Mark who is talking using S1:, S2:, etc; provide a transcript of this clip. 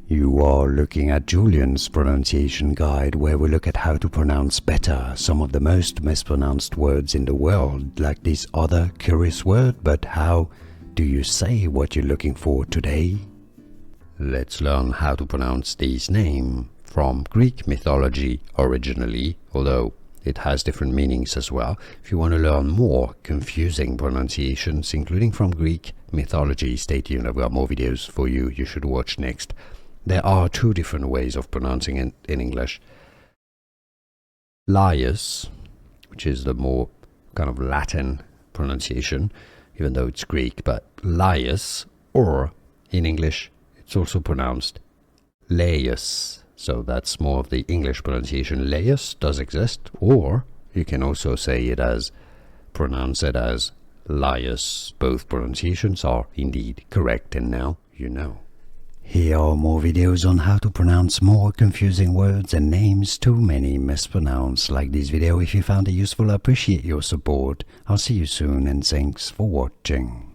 S1: You are looking at Julian's pronunciation guide, where we look at how to pronounce better some of the most mispronounced words in the world, like this other curious word. But how do you say what you're looking for today? Let's learn how to pronounce this name, from Greek mythology originally, although it has different meanings as well. If you want to learn more confusing pronunciations, including from Greek mythology, stay tuned. I've got more videos for you should watch next. There are two different ways of pronouncing it in English. Laius, which is the more kind of Latin pronunciation, even though it's Greek, but Laius, or in English, it's also pronounced Laius. So that's more of the English pronunciation. Laius does exist, or you can also pronounce it as Laius. Both pronunciations are indeed correct, and now you know. Here are more videos on how to pronounce more confusing words and names too many mispronounced. Like this video if you found it useful. I appreciate your support. I'll see you soon, and thanks for watching.